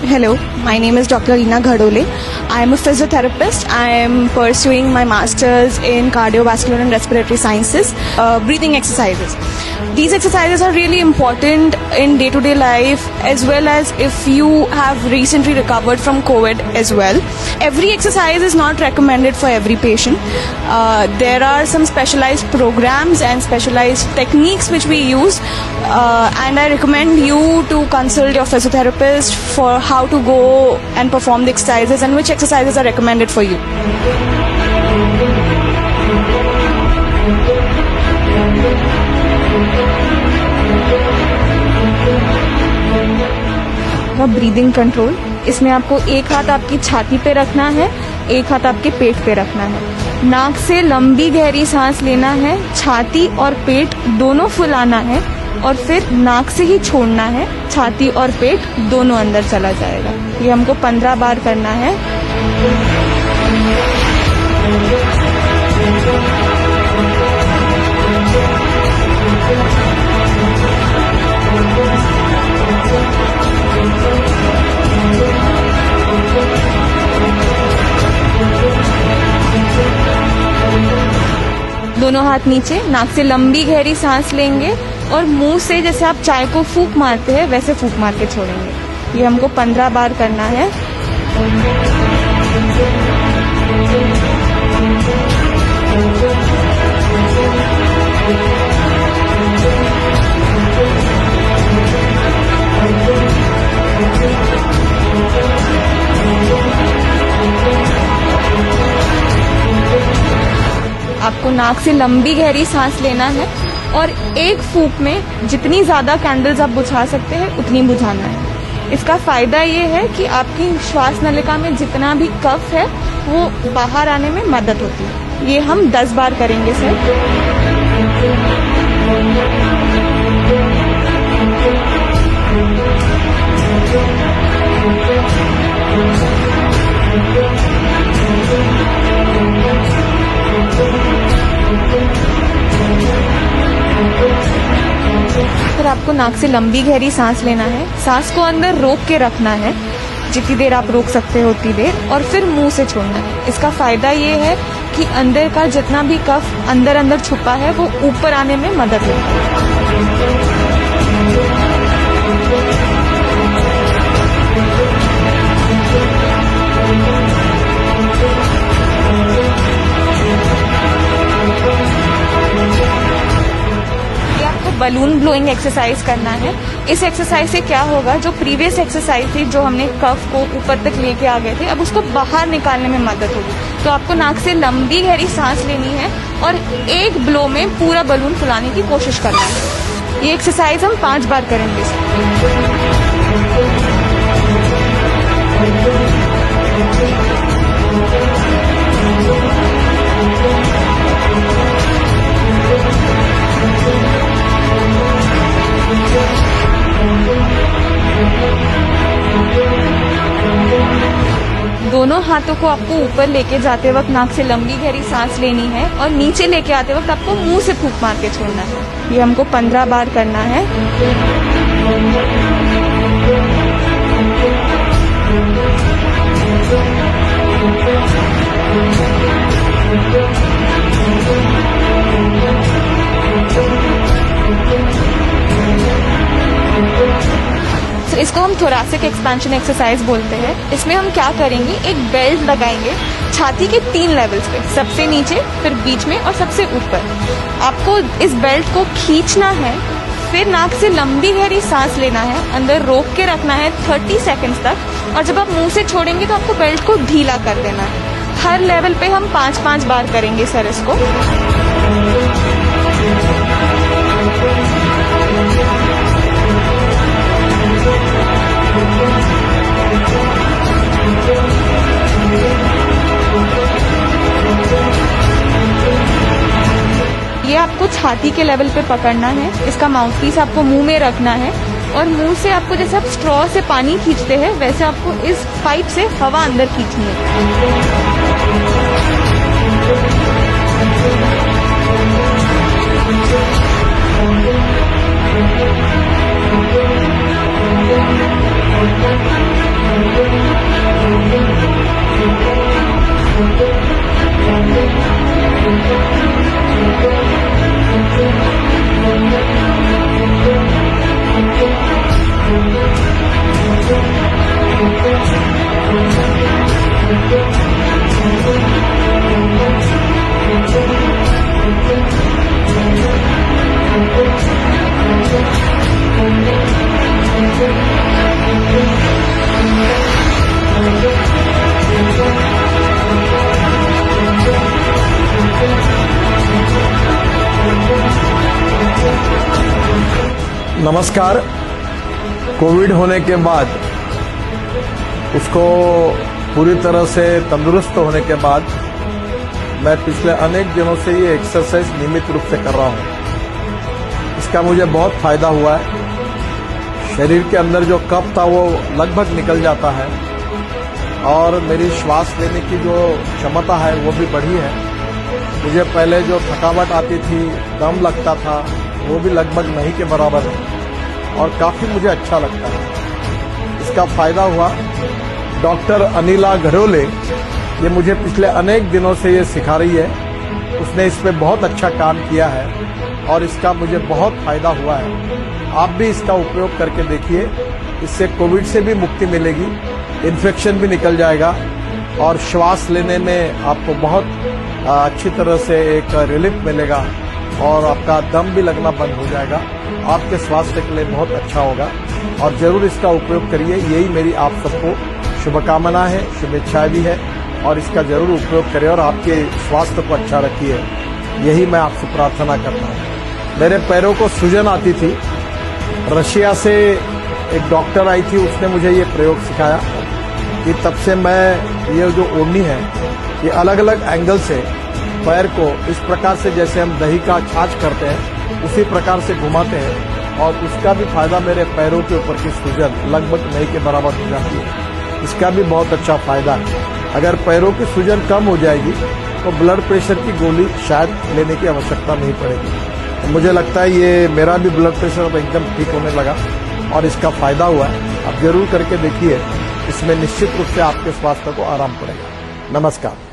Hello, my name is Dr. Reena Ghadole. I am a physiotherapist. I am pursuing my master's in cardiovascular and respiratory sciences, breathing exercises. These exercises are really important in day-to-day life, as well as if you have recently recovered from COVID as well. Every exercise is not recommended for every patient. There are some specialized programs and specialized techniques which we use, and I recommend you to consult your physiotherapist for how to go and perform the exercises and which exercises are recommended for you. Breathing control, इसमें आपको एक हाथ आपकी छाती पे रखना है, एक हाथ आपके पेट पे रखना है। नाक से लंबी गहरी सांस लेना है, छाती और पेट दोनों फुलाना है और फिर नाक से ही छोड़ना है, छाती और पेट दोनों अंदर चला जाएगा। ये हमको 15 बार करना है। दोनों हाथ नीचे, नाक से लंबी गहरी सांस लेंगे और मुंह से जैसे आप चाय को फूंक मारते हैं वैसे फूंक मार के छोड़ेंगे। ये हमको 15 बार करना है। आपको नाक से लंबी गहरी सांस लेना है और एक फूंक में जितनी ज्यादा कैंडल्स आप बुझा सकते हैं उतनी बुझाना है। इसका फायदा ये है कि आपकी श्वास नलिका में जितना भी कफ है वो बाहर आने में मदद होती है। ये हम 10 बार करेंगे सर। फिर आपको नाक से लंबी गहरी सांस लेना है, सांस को अंदर रोक के रखना है, जितनी देर आप रोक सकते हो उतनी देर, और फिर मुंह से छोड़ना है। इसका फायदा ये है कि अंदर का जितना भी कफ अंदर अंदर छुपा है वो ऊपर आने में मदद होती है। बलून ब्लोइंग एक्सरसाइज करना है। इस एक्सरसाइज से क्या होगा, जो प्रीवियस एक्सरसाइज थी जो हमने कफ को ऊपर तक लेके आ गए थे, अब उसको बाहर निकालने में मदद होगी। तो आपको नाक से लंबी गहरी सांस लेनी है और एक ब्लो में पूरा बलून फुलाने की कोशिश करना है। ये एक्सरसाइज हम 5 बार करेंगे। दोनों हाथों को आपको ऊपर लेके जाते वक्त नाक से लंबी गहरी सांस लेनी है और नीचे लेके आते वक्त आपको मुंह से फूंक मार के छोड़ना है। ये हमको 15 बार करना है। तो इसको हम थोरैसिक एक्सपेंशन एक्सरसाइज बोलते हैं। इसमें हम क्या करेंगे, एक बेल्ट लगाएंगे छाती के 3 लेवल्स पे, सबसे नीचे, फिर बीच में और सबसे ऊपर। आपको इस बेल्ट को खींचना है, फिर नाक से लंबी गहरी सांस लेना है, अंदर रोक के रखना है 30 सेकंड्स तक, और जब आप मुंह से छोड़ेंगे तो आपको बेल्ट को ढीला कर देना है। हर लेवल पे हम 5-5 बार करेंगे सर इसको। ये आपको छाती के लेवल पे पकड़ना है, इसका माउथपीस आपको मुंह में रखना है, और मुंह से आपको जैसे आप स्ट्रॉ से पानी खींचते हैं वैसे आपको इस पाइप से हवा अंदर खींचनी है। नमस्कार। कोविड होने के बाद उसको पूरी तरह से तंदुरुस्त होने के बाद मैं पिछले अनेक दिनों से ये एक्सरसाइज नियमित रूप से कर रहा हूँ। इसका मुझे बहुत फायदा हुआ है। शरीर के अंदर जो कफ था वो लगभग निकल जाता है और मेरी श्वास लेने की जो क्षमता है वो भी बढ़ी है। मुझे पहले जो थकावट आती थी, दम लगता था, वो भी लगभग नहीं के बराबर है और काफी मुझे अच्छा लगता है। इसका फायदा हुआ। डॉक्टर अनिला घड़ोले ये मुझे पिछले अनेक दिनों से ये सिखा रही है। उसने इस पे बहुत अच्छा काम किया है और इसका मुझे बहुत फायदा हुआ है। आप भी इसका उपयोग करके देखिए। इससे कोविड से भी मुक्ति मिलेगी, इन्फेक्शन भी निकल जाएगा और श्वास लेने में आपको बहुत अच्छी तरह से एक रिलीफ मिलेगा और आपका दम भी लगना बंद हो जाएगा। आपके स्वास्थ्य के लिए बहुत अच्छा होगा और जरूर इसका उपयोग करिए। यही मेरी आप सबको शुभकामना है, शुभेच्छाएं भी है और इसका जरूर उपयोग करें और आपके स्वास्थ्य को अच्छा रखिए। यही मैं आपसे प्रार्थना करता हूँ। मेरे पैरों को सूजन आती थी। रशिया से एक डॉक्टर आई थी, उसने मुझे ये प्रयोग सिखाया कि तब से मैं ये जो ओढ़नी है ये अलग अलग एंगल से पैर को इस प्रकार से जैसे हम दही का छाछ करते हैं उसी प्रकार से घुमाते हैं और उसका भी फायदा मेरे पैरों के ऊपर की सूजन लगभग नहीं के बराबर हो जाती है। इसका भी बहुत अच्छा फायदा है। अगर पैरों की सूजन कम हो जाएगी तो ब्लड प्रेशर की गोली शायद लेने की आवश्यकता नहीं पड़ेगी। तो मुझे लगता है ये मेरा भी ब्लड प्रेशर अब एकदम ठीक होने लगा और इसका फायदा हुआ है। आप जरूर करके देखिए, इसमें निश्चित रूप से आपके स्वास्थ्य को आराम पड़ेगा। नमस्कार।